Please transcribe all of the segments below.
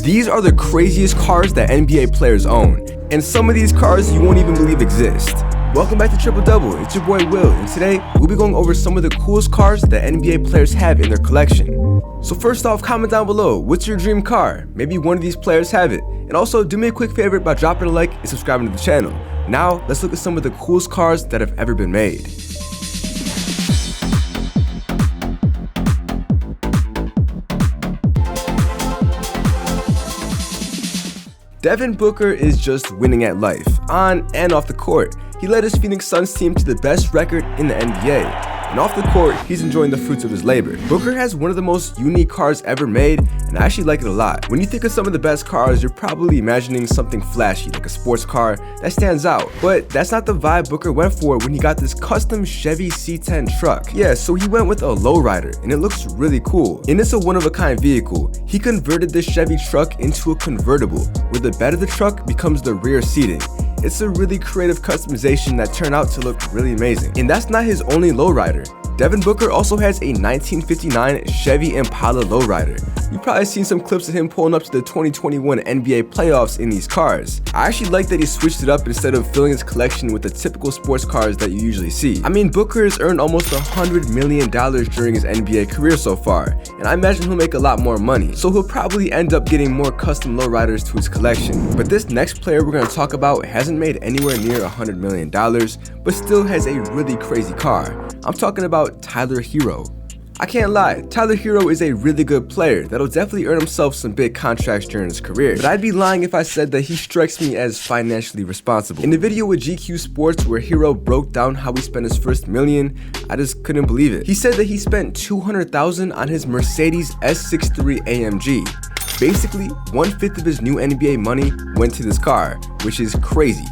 These are the craziest cars that NBA players own, and some of these cars you won't even believe exist. Welcome back to Triple Double, it's your boy Will, and today we'll be going over some of the coolest cars that NBA players have in their collection. So first off, comment down below, what's your dream car? Maybe one of these players have it. And also, do me a quick favor by dropping a like and subscribing to the channel. Now, let's look at some of the coolest cars that have ever been made. Devin Booker is just winning at life, on and off the court. He led his Phoenix Suns team to the best record in the NBA. And off the court, he's enjoying the fruits of his labor. Booker has one of the most unique cars ever made, and I actually like it a lot. When you think of some of the best cars, you're probably imagining something flashy, like a sports car that stands out. But that's not the vibe Booker went for when he got this custom Chevy C10 truck. Yeah, so he went with a lowrider, and it looks really cool. And it's a one-of-a-kind vehicle. He converted this Chevy truck into a convertible, where the bed of the truck becomes the rear seating. It's a really creative customization that turned out to look really amazing. And that's not his only lowrider. Devin Booker also has a 1959 Chevy Impala lowrider. You've probably seen some clips of him pulling up to the 2021 NBA playoffs in these cars. I actually like that he switched it up instead of filling his collection with the typical sports cars that you usually see. I mean, Booker has earned almost $100 million during his NBA career so far, and I imagine he'll make a lot more money, so he'll probably end up getting more custom lowriders to his collection. But this next player we're going to talk about hasn't made anywhere near $100 million, but still has a really crazy car. I'm talking about Tyler Herro. I can't lie, Tyler Herro is a really good player that'll definitely earn himself some big contracts during his career, but I'd be lying if I said that he strikes me as financially responsible. In the video with GQ Sports where Herro broke down how he spent his first million, I just couldn't believe it. He said that he spent $200,000 on his Mercedes S63 AMG. Basically, 1/5 of his new NBA money went to this car, which is crazy.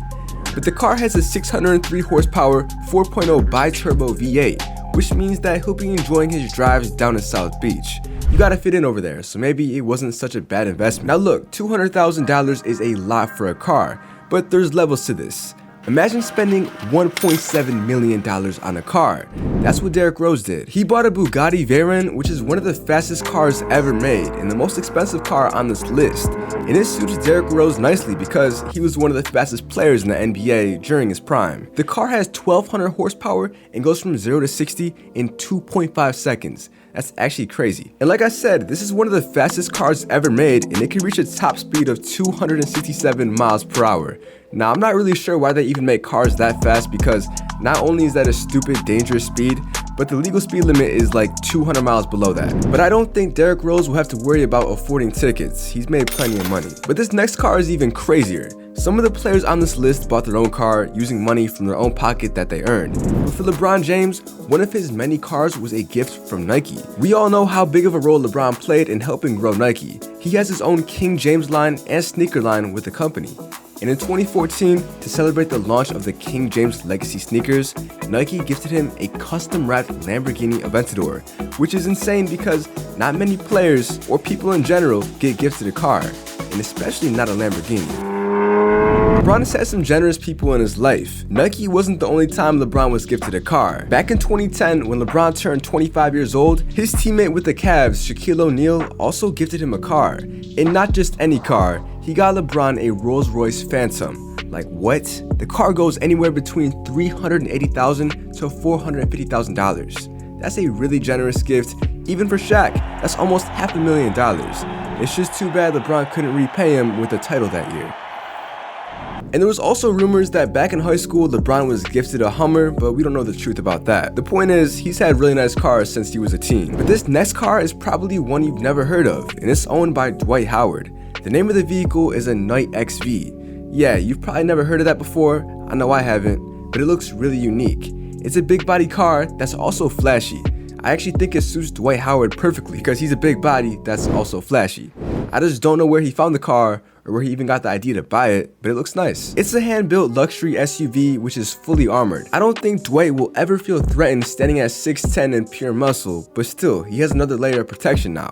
But the car has a 603 horsepower 4.0 bi-turbo V8, which means that he'll be enjoying his drives down in South Beach. You gotta fit in over there, so maybe it wasn't such a bad investment. Now look, $200,000 is a lot for a car, but there's levels to this. Imagine spending $1.7 million on a car. That's what Derrick Rose did. He bought a Bugatti Veyron, which is one of the fastest cars ever made and the most expensive car on this list. And it suits Derrick Rose nicely because he was one of the fastest players in the NBA during his prime. The car has 1,200 horsepower and goes from 0 to 60 in 2.5 seconds. That's actually crazy. And like I said, this is one of the fastest cars ever made, and it can reach a top speed of 267 miles per hour. Now, I'm not really sure why they even make cars that fast, because not only is that a stupid, dangerous speed, but the legal speed limit is like 200 miles below that. But I don't think Derrick Rose will have to worry about affording tickets. He's made plenty of money. But this next car is even crazier. Some of the players on this list bought their own car using money from their own pocket that they earned. But for LeBron James, one of his many cars was a gift from Nike. We all know how big of a role LeBron played in helping grow Nike. He has his own King James line and sneaker line with the company. And in 2014, to celebrate the launch of the King James Legacy sneakers, Nike gifted him a custom-wrapped Lamborghini Aventador, which is insane because not many players or people in general get gifted a car, and especially not a Lamborghini. LeBron has had some generous people in his life. Nike wasn't the only time LeBron was gifted a car. Back in 2010, when LeBron turned 25 years old, his teammate with the Cavs, Shaquille O'Neal, also gifted him a car. And not just any car, he got LeBron a Rolls-Royce Phantom. Like what? The car goes anywhere between $380,000 to $450,000. That's a really generous gift, even for Shaq. That's almost $500,000. It's just too bad LeBron couldn't repay him with a title that year. And there was also rumors that back in high school, LeBron was gifted a Hummer, but we don't know the truth about that. The point is, he's had really nice cars since he was a teen. But this next car is probably one you've never heard of, and it's owned by Dwight Howard. The name of the vehicle is a Knight XV. Yeah, you've probably never heard of that before. I know I haven't, but it looks really unique. It's a big body car that's also flashy. I actually think it suits Dwight Howard perfectly because he's a big body that's also flashy. I just don't know where he found the car or where he even got the idea to buy it, but it looks nice. It's a hand-built luxury SUV which is fully armored. I don't think Dwight will ever feel threatened standing at 6'10" in pure muscle, but still, he has another layer of protection now.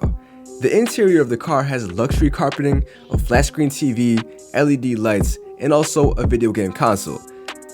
The interior of the car has luxury carpeting, a flat screen TV, LED lights, and also a video game console.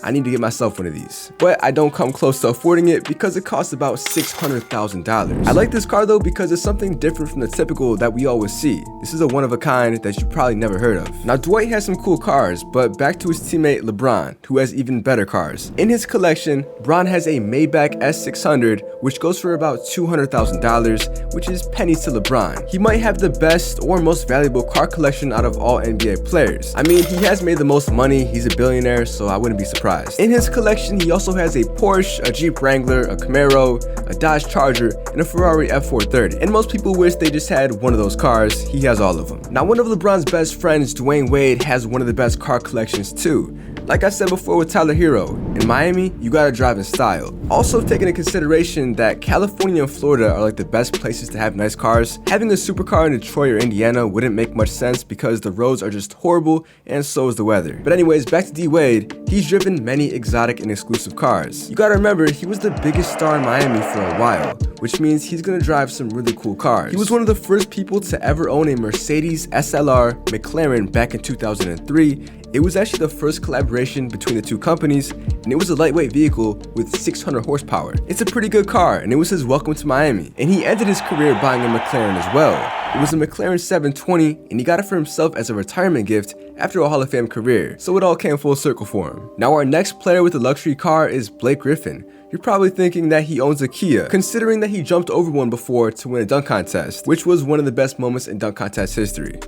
I need to get myself one of these. But I don't come close to affording it because it costs about $600,000. I like this car though because it's something different from the typical that we always see. This is a one of a kind that you probably never heard of. Now Dwight has some cool cars, but back to his teammate LeBron, who has even better cars. In his collection, Bron has a Maybach S600, which goes for about $200,000, which is pennies to LeBron. He might have the best or most valuable car collection out of all NBA players. I mean, he has made the most money, he's a billionaire, so I wouldn't be surprised. In his collection, he also has a Porsche, a Jeep Wrangler, a Camaro, a Dodge Charger, and a Ferrari F430. And most people wish they just had one of those cars. He has all of them. Now, one of LeBron's best friends, Dwayne Wade, has one of the best car collections too. Like I said before with Tyler Hero, in Miami, you gotta drive in style. Also taking into consideration that California and Florida are like the best places to have nice cars, having a supercar in Detroit or Indiana wouldn't make much sense because the roads are just horrible and so is the weather. But anyways, back to D Wade, he's driven many exotic and exclusive cars. You gotta remember, he was the biggest star in Miami for a while, which means he's gonna drive some really cool cars. He was one of the first people to ever own a Mercedes SLR McLaren back in 2003. It was actually the first collaboration between the two companies, and it was a lightweight vehicle with 600 horsepower. It's a pretty good car, and it was his welcome to Miami. And he ended his career buying a McLaren as well. It was a McLaren 720, and he got it for himself as a retirement gift after a Hall of Fame career, so it all came full circle for him. Now our next player with a luxury car is Blake Griffin. You're probably thinking that he owns a Kia, considering that he jumped over one before to win a dunk contest, which was one of the best moments in dunk contest history.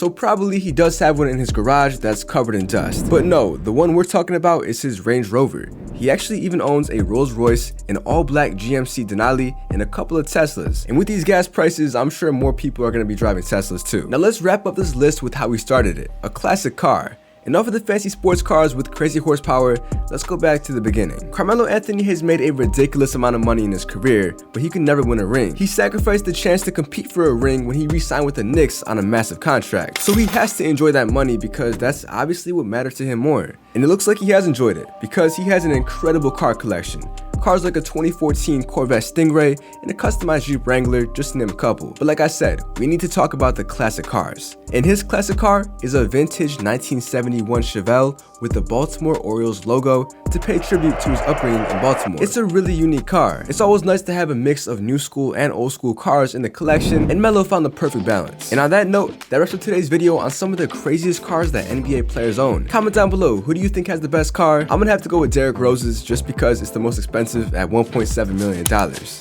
So probably he does have one in his garage that's covered in dust. But no, the one we're talking about is his Range Rover. He actually even owns a Rolls Royce, an all-black GMC Denali, and a couple of Teslas. And with these gas prices, I'm sure more people are going to be driving Teslas too. Now let's wrap up this list with how we started it. A classic car. Enough of the fancy sports cars with crazy horsepower, let's go back to the beginning. Carmelo Anthony has made a ridiculous amount of money in his career, but he could never win a ring. He sacrificed the chance to compete for a ring when he re-signed with the Knicks on a massive contract. So he has to enjoy that money because that's obviously what matters to him more. And it looks like he has enjoyed it because he has an incredible car collection. Cars like a 2014 Corvette Stingray and a customized Jeep Wrangler, just to name a couple. But like I said, we need to talk about the classic cars. And his classic car is a vintage 1971 Chevelle with the Baltimore Orioles logo to pay tribute to his upbringing in Baltimore. It's a really unique car. It's always nice to have a mix of new school and old school cars in the collection, and Melo found the perfect balance. And on that note, that wraps up today's video on some of the craziest cars that NBA players own. Comment down below, who do you think has the best car? I'm gonna have to go with Derrick Rose's just because it's the most expensive at $1.7 million.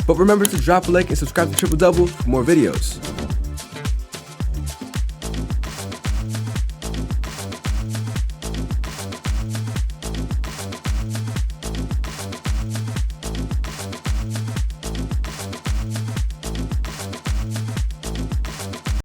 But remember to drop a like and subscribe to Triple Double for more videos.